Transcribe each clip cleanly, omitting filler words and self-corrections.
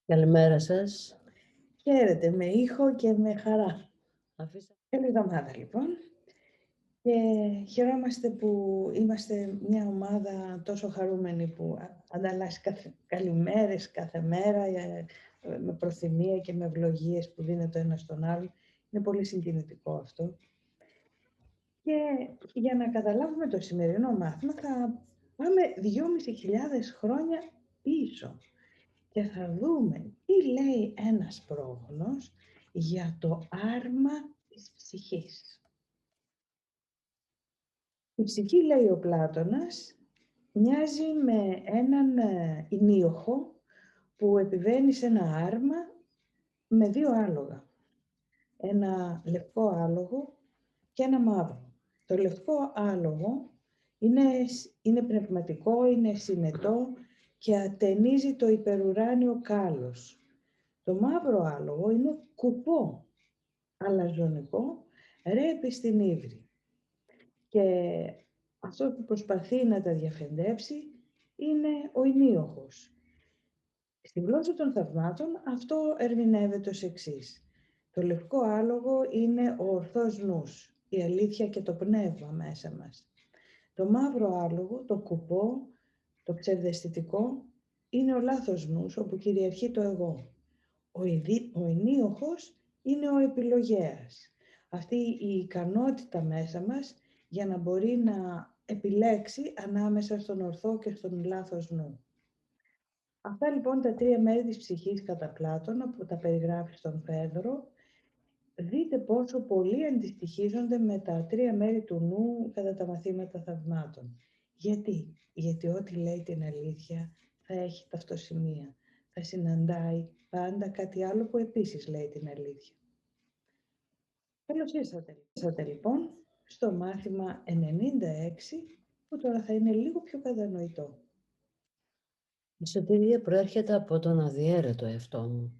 Καλημέρα σας. Χαίρετε με ήχο και με χαρά. Αφήστε Καλή εβδομάδα λοιπόν και χαιρόμαστε που είμαστε μια ομάδα τόσο χαρούμενη που ανταλλάσσει καλημέρες κάθε μέρα με προθυμία και με ευλογίες που δίνει το ένα στον άλλο. Είναι πολύ συγκινητικό αυτό. Και για να καταλάβουμε το σημερινό μάθημα θα πάμε 2.500 χρόνια πίσω και θα δούμε τι λέει ένας πρόγνος για το άρμα της ψυχής. Η ψυχή, λέει ο Πλάτωνας, μοιάζει με έναν ημίοχο που επιβαίνει σε ένα άρμα με δύο άλογα. Ένα λευκό άλογο και ένα μαύρο. Το λευκό άλογο είναι πνευματικό, είναι συνετό και ατενίζει το υπερουράνιο κάλος. Το μαύρο άλογο είναι κουπό, αλαζονικό, ρέπει στην ύβρη. Και αυτό που προσπαθεί να τα διαφεντέψει είναι ο ημίοχος. Στη γλώσσα των θαυμάτων αυτό ερμηνεύεται ως εξής. Το λευκό άλογο είναι ο ορθός νους, η αλήθεια και το πνεύμα μέσα μας. Το μαύρο άλογο, το κουπό, το ψευδαισθητικό, είναι ο λάθος νους όπου κυριαρχεί το εγώ. Ο ενίοχος είναι ο επιλογέας. Αυτή η ικανότητα μέσα μας για να μπορεί να επιλέξει ανάμεσα στον ορθό και στον λάθος νου. Αυτά λοιπόν τα τρία μέρη της ψυχής κατά Πλάτωνα που τα περιγράφει στον Φέδρο, δείτε πόσο πολύ αντιστοιχίζονται με τα τρία μέρη του νου κατά τα μαθήματα θαυμάτων. Γιατί ό,τι λέει την αλήθεια θα έχει ταυτοσημεία. Θα συναντάει πάντα κάτι άλλο που επίσης λέει την αλήθεια. Καλώς ήρθατε λοιπόν στο μάθημα 96 που τώρα θα είναι λίγο πιο κατανοητό. Η σωτηρία προέρχεται από τον αδιέρετο εαυτό μου.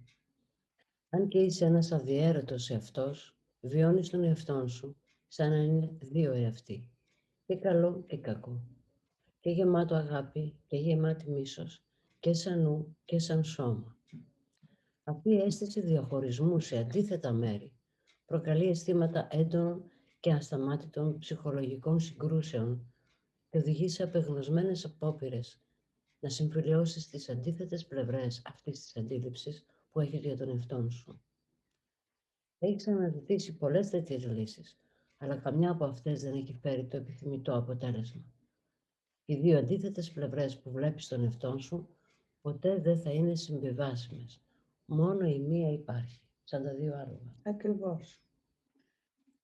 Αν και είσαι ένας αδιέρετος εαυτός, βιώνεις τον εαυτόν σου σαν να είναι δύο εαυτοί, και καλό και κακό, και γεμάτο αγάπη και γεμάτη μίσος, και σαν νου και σαν σώμα. Αυτή η αίσθηση διαχωρισμού σε αντίθετα μέρη προκαλεί αισθήματα έντονων και ασταμάτητων ψυχολογικών συγκρούσεων και οδηγεί σε απεγνωσμένες απόπειρες να συμφιλιώσεις τις αντίθετες πλευρές αυτής της αντίληψης που έχεις για τον εαυτόν σου. Έχεις αναζητήσει πολλές τέτοιες λύσεις, αλλά καμιά από αυτές δεν έχει φέρει το επιθυμητό αποτέλεσμα. Οι δύο αντίθετες πλευρές που βλέπεις στον εαυτόν σου ποτέ δεν θα είναι συμβιβάσιμες. Μόνο η μία υπάρχει, σαν τα δύο άλογα. Ακριβώς.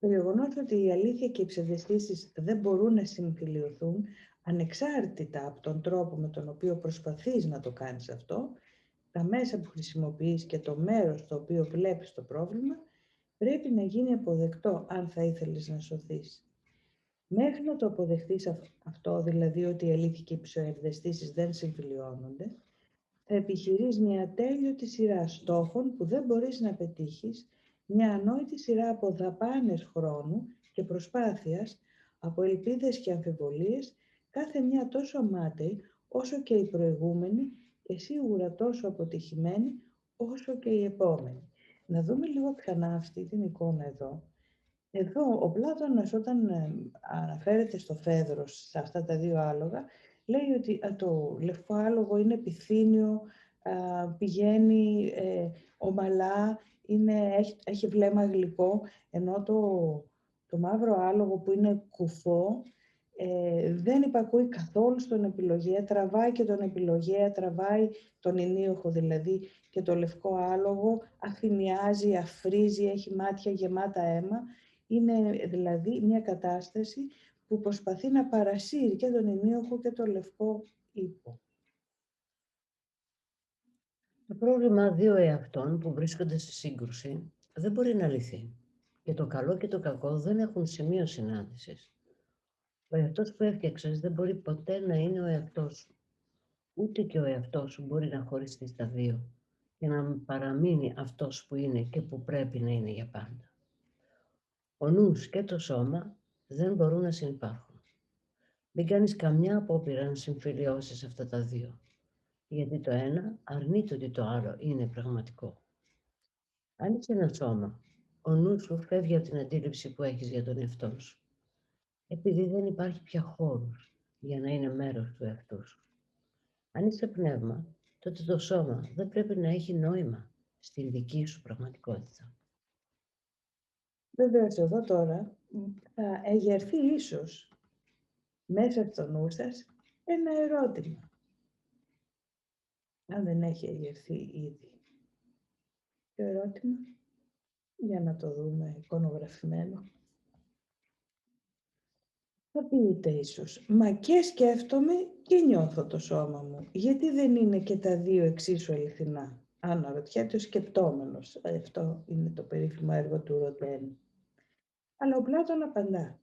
Το γεγονός ότι η αλήθεια και οι ψευδαισθήσεις δεν μπορούν να συμφιλιωθούν ανεξάρτητα από τον τρόπο με τον οποίο προσπαθείς να το κάνεις αυτό, τα μέσα που χρησιμοποιείς και το μέρος στο οποίο βλέπεις το πρόβλημα, πρέπει να γίνει αποδεκτό αν θα ήθελες να σωθείς. Μέχρι να το αποδεχτείς αυτό, δηλαδή ότι η αλήθεια και οι ψευδαισθήσεις δεν συμφιλιώνονται, θα επιχειρείς μια ατέλειωτη σειρά στόχων που δεν μπορείς να πετύχεις, μια ανόητη σειρά από δαπάνες χρόνου και προσπάθειας, από ελπίδες και αμφιβολίες, κάθε μια τόσο μάταιη όσο και η προηγούμενη και σίγουρα τόσο αποτυχημένη όσο και η επόμενη. Να δούμε λίγο ξανά αυτή την εικόνα εδώ. Εδώ ο Πλάτωνας όταν αναφέρεται στο Φέδρος, σε αυτά τα δύο άλογα, λέει ότι το λευκό άλογο είναι πυθύνιο, πηγαίνει ομαλά, έχει βλέμμα γλυκό, ενώ το μαύρο άλογο που είναι κουφό δεν υπακούει καθόλου στον επιλογέα, τραβάει και τον επιλογέα, τραβάει τον ενίοχο δηλαδή και το λευκό άλογο, αφηνιάζει, αφρίζει, έχει μάτια γεμάτα αίμα. Είναι δηλαδή μια κατάσταση που προσπαθεί να παρασύρει και τον ενίοχο και το λευκό ύπο. Το πρόβλημα δύο εαυτών που βρίσκονται στη σύγκρουση δεν μπορεί να λυθεί. Και το καλό και το κακό δεν έχουν σημείο συνάντησης. Ο εαυτός που έφτιαξες δεν μπορεί ποτέ να είναι ο εαυτός σου. Ούτε και ο εαυτός σου μπορεί να χωριστεί στα δύο και να παραμείνει αυτός που είναι και που πρέπει να είναι για πάντα. Ο νους και το σώμα δεν μπορούν να συνυπάρχουν. Μην κάνεις καμιά απόπειρα να συμφιλιώσεις αυτά τα δύο. Γιατί το ένα αρνείται ότι το άλλο είναι πραγματικό. Αν είσαι ένα σώμα, ο νους σου φεύγει από την αντίληψη που έχεις για τον εαυτό σου, επειδή δεν υπάρχει πια χώρος για να είναι μέρος του εαυτού σου. Αν είσαι πνεύμα, τότε το σώμα δεν πρέπει να έχει νόημα στην δική σου πραγματικότητα. Βεβαίως εδώ τώρα θα εγερθεί ίσως μέσα στο νου σας ένα ερώτημα. Αν δεν έχει εγερθεί ήδη. Το ερώτημα, για να το δούμε εικονογραφημένο. Θα πείτε ίσως, μα και σκέφτομαι και νιώθω το σώμα μου. Γιατί δεν είναι και τα δύο εξίσου αληθινά? Αναρωτιέται ο σκεπτόμενος. Αυτό είναι το περίφημο έργο του Ροντέν. Αλλά ο Πλάτων απαντά.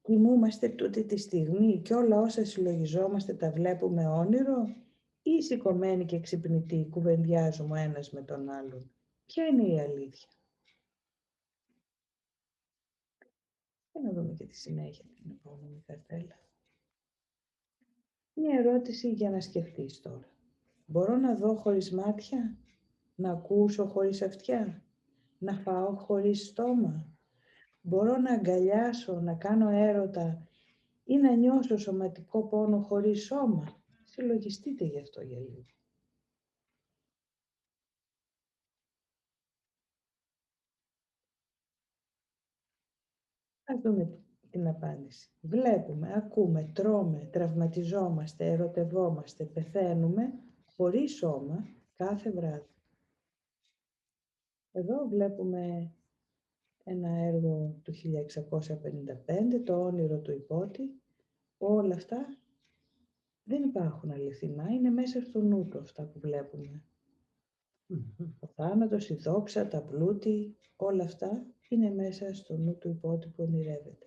Κοιμούμαστε τούτη τη στιγμή και όλα όσα συλλογιζόμαστε τα βλέπουμε όνειρο, ή σηκωμένοι και ξυπνητοί κουβεντιάζουμε ο ένας με τον άλλον? Ποια είναι η αλήθεια? Για να δούμε και τη συνέχεια την επόμενη καρτέλα. Μια ερώτηση για να σκεφτείς τώρα. Μπορώ να δω χωρίς μάτια? Να ακούσω χωρίς αυτιά? Να φάω χωρίς στόμα? Μπορώ να αγκαλιάσω, να κάνω έρωτα ή να νιώσω σωματικό πόνο χωρίς σώμα? Συλλογιστείτε γι' αυτό για λίγο. Ας δούμε την απάντηση. Βλέπουμε, ακούμε, τρώμε, τραυματιζόμαστε, ερωτευόμαστε, πεθαίνουμε χωρίς σώμα κάθε βράδυ. Εδώ βλέπουμε ένα έργο του 1655, το όνειρο του υπότη. Όλα αυτά δεν υπάρχουν αληθινά, είναι μέσα στο νου του αυτά που βλέπουμε. Ο θάνατος, η δόξα, τα πλούτη, όλα αυτά είναι μέσα στο νου του υπότη που ονειρεύεται.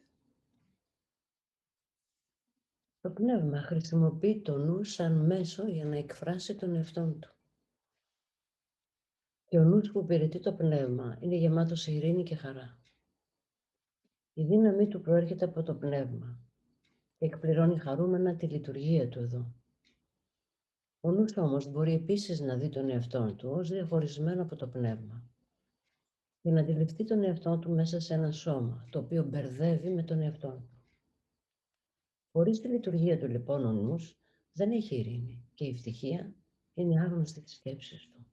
Το πνεύμα χρησιμοποιεί το νου σαν μέσο για να εκφράσει τον εαυτό του. Και ο νους που υπηρετεί το πνεύμα είναι γεμάτος ειρήνη και χαρά. Η δύναμή του προέρχεται από το πνεύμα και εκπληρώνει χαρούμενα τη λειτουργία του εδώ. Ο νους όμως μπορεί επίσης να δει τον εαυτό του ως διαχωρισμένο από το πνεύμα και να αντιληφθεί τον εαυτό του μέσα σε ένα σώμα, το οποίο μπερδεύει με τον εαυτό του. Χωρίς τη λειτουργία του λοιπόν ο νους δεν έχει ειρήνη και η ευτυχία είναι άγνωστη της σκέψης του.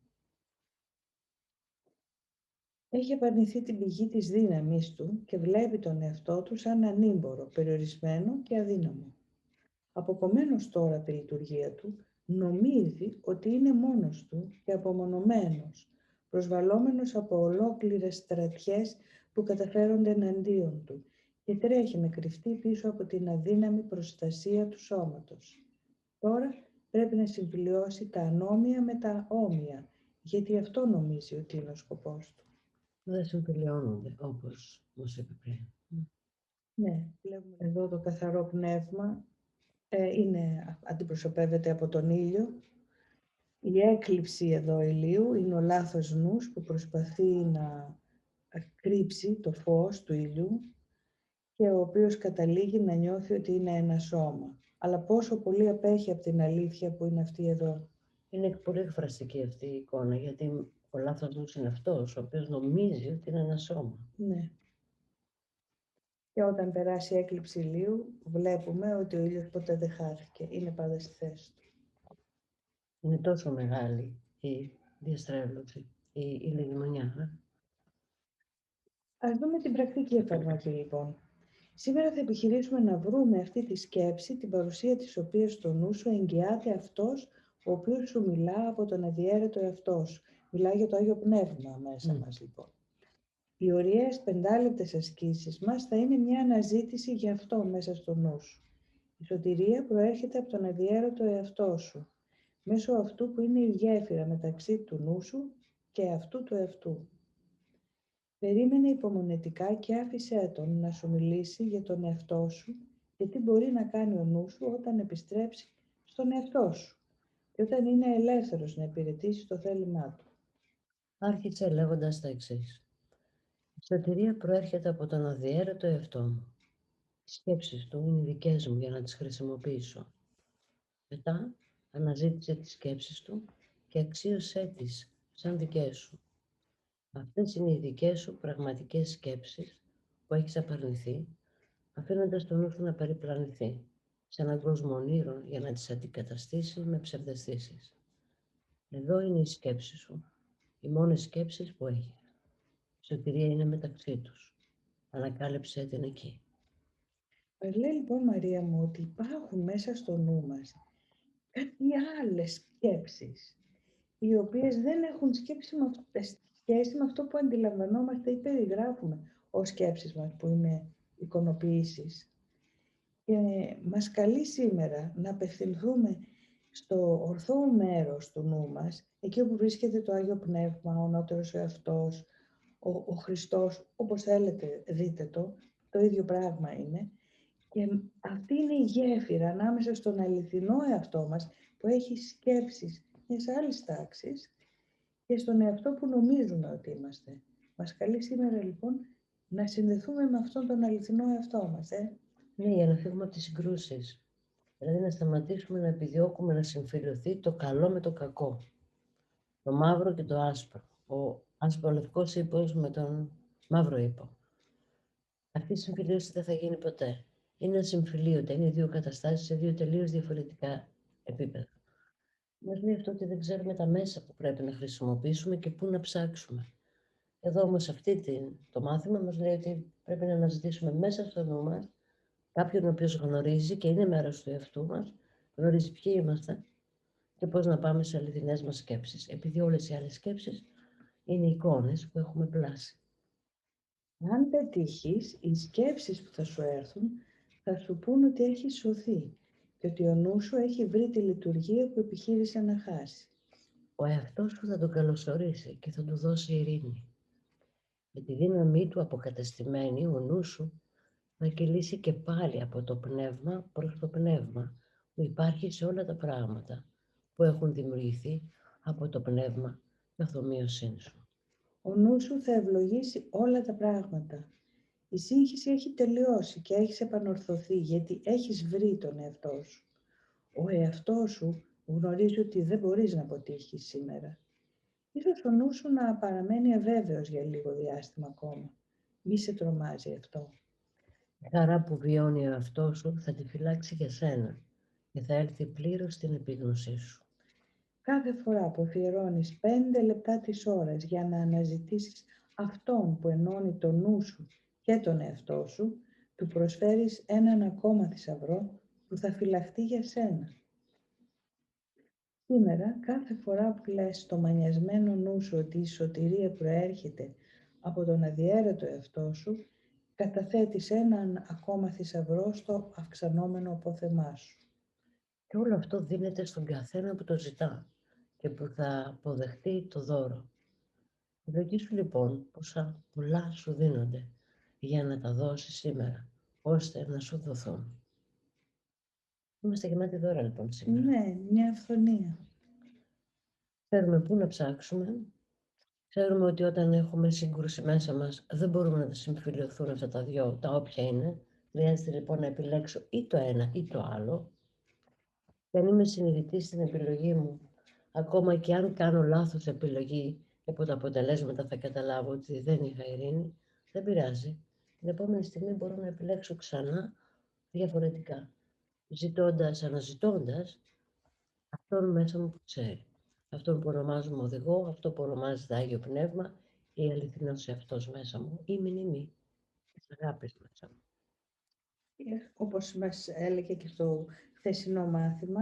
Έχει απαρνηθεί την πηγή της δύναμης του και βλέπει τον εαυτό του σαν ανήμπορο, περιορισμένο και αδύναμο. Αποκομμένος τώρα τη λειτουργία του, νομίζει ότι είναι μόνος του και απομονωμένος, προσβαλλόμενος από ολόκληρες στρατιές που καταφέρονται εναντίον του και τρέχει να κρυφτεί πίσω από την αδύναμη προστασία του σώματος. Τώρα πρέπει να συμφιλιώσει τα ανώμια με τα όμοια, γιατί αυτό νομίζει ότι είναι ο σκοπός του. Δεν συμφιλιώνονται όπως μας είπε πριν. Ναι, βλέπουμε εδώ το καθαρό πνεύμα αντιπροσωπεύεται από τον ήλιο. Η έκλειψη εδώ ηλίου είναι ο λάθος νους που προσπαθεί να κρύψει το φως του ήλιου και ο οποίος καταλήγει να νιώθει ότι είναι ένα σώμα. Αλλά πόσο πολύ απέχει από την αλήθεια που είναι αυτή εδώ. Είναι πολύ εκφραστική αυτή η εικόνα, γιατί ο λάθος νους είναι αυτός, ο οποίος νομίζει ότι είναι ένα σώμα. Ναι. Και όταν περάσει η έκλειψη ηλίου, βλέπουμε ότι ο ήλιος ποτέ δεν χάθηκε. Είναι πάντα στη θέση του. Είναι τόσο μεγάλη η διαστρέβλωση, η λιμονιά. Ας δούμε την πρακτική εφαρμογή λοιπόν. Σήμερα θα επιχειρήσουμε να βρούμε αυτή τη σκέψη, την παρουσία της οποίας στο νου σου εγγυάται αυτός ο οποίος σου μιλά από τον αδιέρετο εαυτό σου. Μιλάει για το Άγιο Πνεύμα μέσα μας λοιπόν. Οι ωριαίες 5 ασκήσεις μας θα είναι μια αναζήτηση για αυτό μέσα στο νου σου. Η σωτηρία προέρχεται από τον αδιέρετο εαυτό σου, μέσω αυτού που είναι η γέφυρα μεταξύ του νου σου και αυτού του εαυτού. Περίμενε υπομονετικά και άφησέ τον να σου μιλήσει για τον εαυτό σου και τι μπορεί να κάνει ο νου σου όταν επιστρέψει στον εαυτό σου και όταν είναι ελεύθερος να υπηρετήσει το θέλημά του. Άρχισε λέγοντας τα εξής. Η σωτηρία προέρχεται από τον αδιέρετο εαυτό μου. Οι σκέψεις του είναι δικές μου για να τις χρησιμοποιήσω. Μετά Αναζήτησε τις σκέψεις του και αξίωσέ τις σαν δικές σου. Αυτές είναι οι δικές σου πραγματικές σκέψεις που έχεις απαρνηθεί, αφήνοντας το νου σου να περιπλανηθεί σε έναν κόσμο ονείρων για να τις αντικαταστήσει με ψευδαισθήσεις. Εδώ είναι οι σκέψεις σου, οι μόνες σκέψεις που έχεις. Η σωτηρία είναι μεταξύ τους. Ανακάλυψέ την εκεί. Λέει λοιπόν, Μαρία μου, ότι υπάρχουν μέσα στο νου μας κάτι άλλες σκέψεις, οι οποίες δεν έχουν σχέση με αυτό που αντιλαμβανόμαστε ή περιγράφουμε ως σκέψεις μας, που είναι εικονοποιήσεις. Και μας καλεί σήμερα να απευθυνθούμε στο ορθό μέρος του νου μας, εκεί όπου βρίσκεται το Άγιο Πνεύμα, ο Νότερος Εαυτός, ο Χριστός, όπως θέλετε δείτε το ίδιο πράγμα είναι. Και αυτή είναι η γέφυρα ανάμεσα στον αληθινό εαυτό μας, που έχει σκέψεις μιας άλλης τάξης, και στον εαυτό που νομίζουμε ότι είμαστε. Μας καλεί σήμερα λοιπόν να συνδεθούμε με αυτόν τον αληθινό εαυτό μας. Ναι, για να φύγουμε από τις συγκρούσεις. Δηλαδή να σταματήσουμε να επιδιώκουμε να συμφιλειωθεί το καλό με το κακό. Το μαύρο και το άσπρο. Ο άσπρο-λευκός ύπος με τον μαύρο ύπο. Αυτή η συμφιλίωση δεν θα γίνει ποτέ. Είναι ασυμφιλίωτα. Είναι δύο καταστάσεις σε δύο τελείως διαφορετικά επίπεδα. Μας λέει αυτό ότι δεν ξέρουμε τα μέσα που πρέπει να χρησιμοποιήσουμε και πού να ψάξουμε. Εδώ όμως το μάθημα μας λέει ότι πρέπει να αναζητήσουμε μέσα στο νου μας κάποιον ο οποίος γνωρίζει και είναι μέρος του εαυτού μας, γνωρίζει ποιοι είμαστε και πώς να πάμε σε αληθινές μας σκέψεις. Επειδή όλες οι άλλες σκέψεις είναι εικόνες που έχουμε πλάσει. Αν πετύχεις, οι σκέψεις που θα σου έρθουν θα σου πούν ότι έχεις σωθεί και ότι ο νου σου έχει βρει τη λειτουργία που επιχείρησε να χάσει. Ο εαυτός σου θα τον καλωσορίσει και θα του δώσει ειρήνη. Με τη δύναμή του αποκατεστημένη, ο νου σου θα κυλήσει και πάλι από το πνεύμα προς το πνεύμα που υπάρχει σε όλα τα πράγματα που έχουν δημιουργηθεί από το πνεύμα καθομοίωσήν σου. Ο νου σου θα ευλογήσει όλα τα πράγματα. Η σύγχυση έχει τελειώσει και έχεις επανορθωθεί, γιατί έχεις βρει τον εαυτό σου. Ο εαυτός σου γνωρίζει ότι δεν μπορείς να αποτύχεις σήμερα. Ίσως ο νου σου να παραμένει αβέβαιος για λίγο διάστημα ακόμα. Μη σε τρομάζει αυτό. Η χαρά που βιώνει ο εαυτός σου θα τη φυλάξει για σένα και θα έλθει πλήρως στην επίγνωσή σου. Κάθε φορά που αφιερώνεις 5 λεπτά της ώρας για να αναζητήσεις αυτόν που ενώνει το νου σου και τον εαυτό σου, του προσφέρεις έναν ακόμα θησαυρό που θα φυλαχτεί για σένα. Σήμερα, κάθε φορά που λες στο μανιασμένο νου σου ότι η σωτηρία προέρχεται από τον αδιέρετο εαυτό σου, καταθέτεις έναν ακόμα θησαυρό στο αυξανόμενο απόθεμά σου. Και όλο αυτό δίνεται στον καθένα που το ζητά και που θα αποδεχτεί το δώρο. Ευλογήσου λοιπόν πόσα πολλά σου δίνονται για να τα δώσεις σήμερα, ώστε να σου δοθούν. Είμαστε γεμάτοι δώρα λοιπόν σήμερα. Ναι, μια αυθονία. Ξέρουμε πού να ψάξουμε. Ξέρουμε ότι όταν έχουμε σύγκρουση μέσα μας δεν μπορούμε να τα συμφιλειωθούν αυτά τα δυο, τα όποια είναι. Χρειάζεται λοιπόν να επιλέξω ή το ένα ή το άλλο. Και αν είμαι συνειδητή στην επιλογή μου, ακόμα και αν κάνω λάθος επιλογή και από τα αποτελέσματα θα καταλάβω ότι δεν είχα ειρήνη, δεν πειράζει. Την επόμενη στιγμή μπορώ να επιλέξω ξανά διαφορετικά, αναζητώντας αυτόν μέσα μου που ξέρει. Αυτόν που ονομάζουμε οδηγό, αυτό που ονομάζεται Άγιο Πνεύμα, ή αληθινός εαυτός μέσα μου, ή μνημή της αγάπης μέσα μου. Όπως μας έλεγε και στο χθεσινό μάθημα,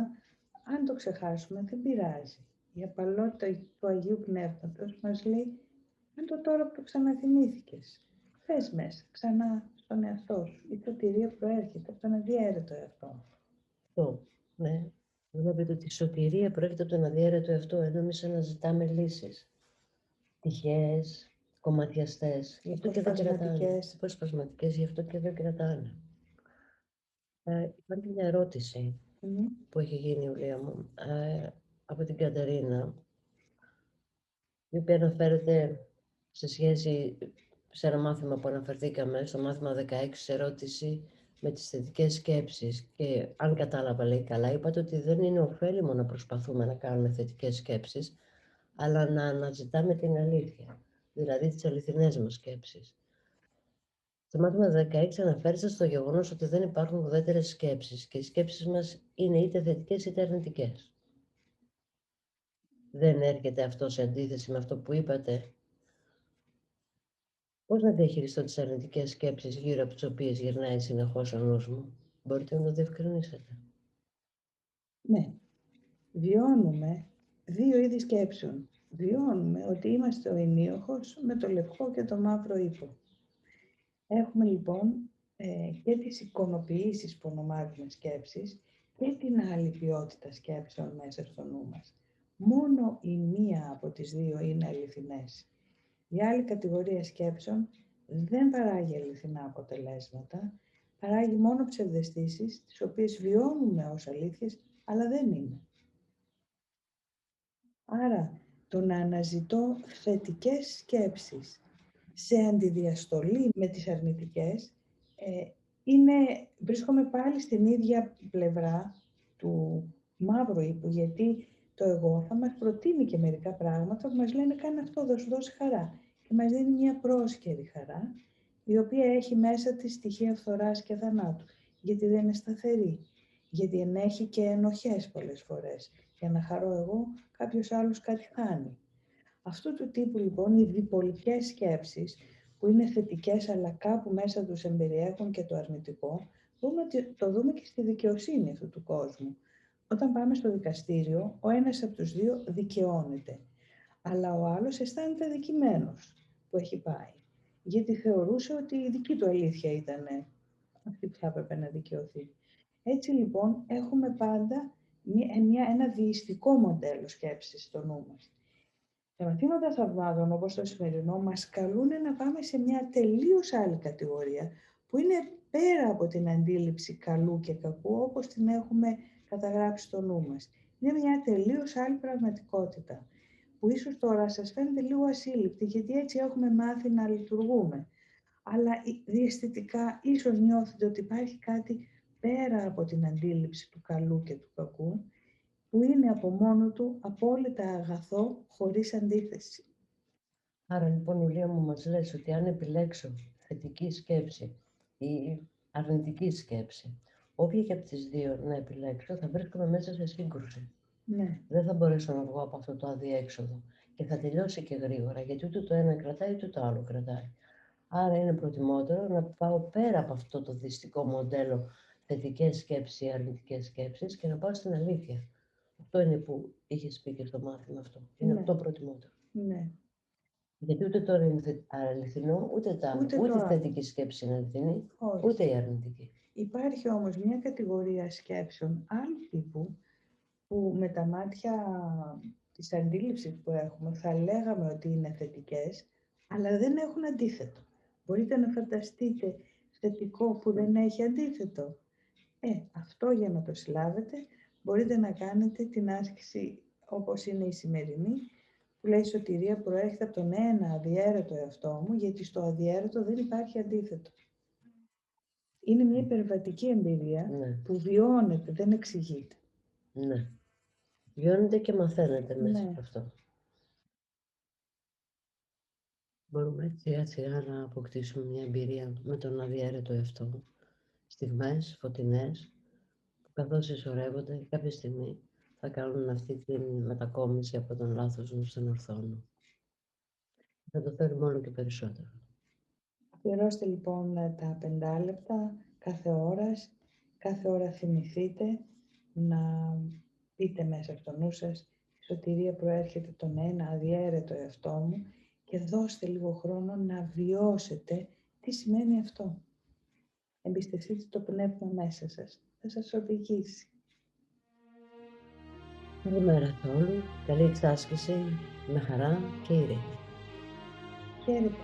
αν το ξεχάσουμε δεν πειράζει. Η απαλότητα του Αγίου Πνεύματος μας λέει, αν το τώρα που το ξαναθυμήθηκες, πες μέσα ξανά στον εαυτό σου. Η σωτηρία προέρχεται από τον αδιέρετο εαυτό. Αυτό, ναι. Βλέπετε ότι η σωτηρία προέρχεται από τον αδιέρετο εαυτό, ενώ εμείς αναζητάμε λύσεις. Τυχαίες, κομματιαστές, γι' αυτό και δεν κρατάνε. Υποσπασματικές, γι' αυτό και δεν κρατάνε. Υπάρχει μια ερώτηση που έχει γίνει, Ιουλία μου, από την Κατερίνα, η οποία αναφέρεται σε σχέση σε ένα μάθημα που αναφερθήκαμε, στο μάθημα 16, ερώτηση με τις θετικές σκέψεις και αν κατάλαβα λέει καλά, είπατε ότι δεν είναι ωφέλιμο να προσπαθούμε να κάνουμε θετικές σκέψεις, αλλά να αναζητάμε την αλήθεια, δηλαδή τις αληθινές μας σκέψεις. Στο μάθημα 16 αναφέρεστε στο γεγονός ότι δεν υπάρχουν ουδέτερες σκέψεις και οι σκέψεις μας είναι είτε θετικές είτε αρνητικές. Δεν έρχεται αυτό σε αντίθεση με αυτό που είπατε? Πώς να διαχειριστώ τις αρνητικές σκέψεις γύρω από τις οποίες γυρνάει συνεχώς ο νους μου? Μπορείτε να το διευκρινίσετε? Ναι. Βιώνουμε δύο είδη σκέψεων. Βιώνουμε ότι είμαστε ο ενίοχος με το λευκό και το μαύρο ύπο. Έχουμε λοιπόν και τις εικονοποιήσεις που ονομάζουμε σκέψεις και την άλλη ποιότητα σκέψεων μέσα στο νου μας. Μόνο η μία από τις δύο είναι αληθινές. Η άλλη κατηγορία σκέψεων δεν παράγει αληθινά αποτελέσματα, παράγει μόνο ψευδαισθήσεις, τις οποίες βιώνουμε ως αλήθειες, αλλά δεν είναι. Άρα, το να αναζητώ θετικές σκέψεις σε αντιδιαστολή με τις αρνητικές, βρίσκομαι πάλι στην ίδια πλευρά του μαύρου ύπου, γιατί το εγώ θα μας προτείνει και μερικά πράγματα που μας λένε κάνε αυτό, θα σου δώσει χαρά. Και μας δίνει μια πρόσκαιρη χαρά, η οποία έχει μέσα τη στοιχεία φθοράς και θανάτου, γιατί δεν είναι σταθερή, γιατί ενέχει και ενοχές πολλές φορές. Για να χαρώ εγώ, κάποιος άλλος κάτι χάνει. Αυτού του τύπου λοιπόν οι διπολικές σκέψεις, που είναι θετικές αλλά κάπου μέσα τους εμπεριέχουν και το αρνητικό, μπορούμε να το δούμε και στη δικαιοσύνη αυτού του κόσμου. Όταν πάμε στο δικαστήριο, ο ένας από τους δύο δικαιώνεται, αλλά ο άλλος αισθάνεται αδικημένος που έχει πάει, γιατί θεωρούσε ότι η δική του αλήθεια ήταν αυτή που θα έπρεπε να δικαιωθεί. Έτσι λοιπόν έχουμε πάντα ένα δειστικό μοντέλο σκέψης στο νου μας. Τα μαθήματα θαυμάτων, όπως το σημερινό, μας καλούν να πάμε σε μια τελείως άλλη κατηγορία, που είναι πέρα από την αντίληψη καλού και κακού, όπως την έχουμε καταγράψει στο νου μας. Είναι μια τελείως άλλη πραγματικότητα, που ίσως τώρα σας φαίνεται λίγο ασύλληπτη, γιατί έτσι έχουμε μάθει να λειτουργούμε. Αλλά διαισθητικά ίσως νιώθετε ότι υπάρχει κάτι πέρα από την αντίληψη του καλού και του κακού, που είναι από μόνο του απόλυτα αγαθό, χωρίς αντίθεση. Άρα λοιπόν, Ιουλία μου, μας λες ότι αν επιλέξω θετική σκέψη ή αρνητική σκέψη, όποια και από τις δύο να επιλέξω, θα βρίσκομαι μέσα σε σύγκρουση. Ναι. Δεν θα μπορέσω να βγω από αυτό το αδιέξοδο και θα τελειώσει και γρήγορα, γιατί ούτε το ένα κρατάει, ούτε το άλλο κρατάει. Άρα είναι προτιμότερο να πάω πέρα από αυτό το δυστικό μοντέλο θετικές σκέψεις ή αρνητικές σκέψεις και να πάω στην αλήθεια. Αυτό είναι που είχες πει και στο μάθημα αυτό. Είναι Ναι. αυτό προτιμότερο. Ναι. Γιατί ούτε τώρα είναι αληθινό, ούτε το άλλο. Ούτε η θετική σκέψη είναι αληθινή, όχι, ούτε η αρνητική. Υπάρχει όμως μια κατηγορία σκέψεων άλλου τύπου, που με τα μάτια της αντίληψης που έχουμε θα λέγαμε ότι είναι θετικές, αλλά δεν έχουν αντίθετο. Μπορείτε να φανταστείτε θετικό που δεν έχει αντίθετο? Αυτό για να το συλλάβετε, μπορείτε να κάνετε την άσκηση όπως είναι η σημερινή, που λέει σωτηρία προέρχεται από τον ένα αδιέρετο εαυτό μου, γιατί στο αδιέρετο δεν υπάρχει αντίθετο. Είναι μια υπερβατική εμπειρία που βιώνεται, δεν εξηγείται. Ναι. Βιώνεται και μαθαίνεται μέσα από αυτό. Μπορούμε σιγά σιγά να αποκτήσουμε μια εμπειρία με τον αδιέρετο εαυτό. Στιγμές φωτεινές που καθώς συσσωρεύονται κάποια στιγμή θα κάνουν αυτή τη μετακόμιση από τον λάθος νου στον ορθό νου. Θα το θέλουμε όλο και περισσότερο. Αφιερώστε λοιπόν τα 5 λεπτά κάθε ώρα θυμηθείτε να πείτε μέσα στο νου σας η σωτηρία προέρχεται τον ένα αδιέρετο εαυτό μου και δώστε λίγο χρόνο να βιώσετε τι σημαίνει αυτό. Εμπιστευτείτε το πνεύμα μέσα σας, θα σας οδηγήσει. Καλημέρα σε όλους, καλή εξάσκηση, με χαρά και ειρήνη. Χαίρετε.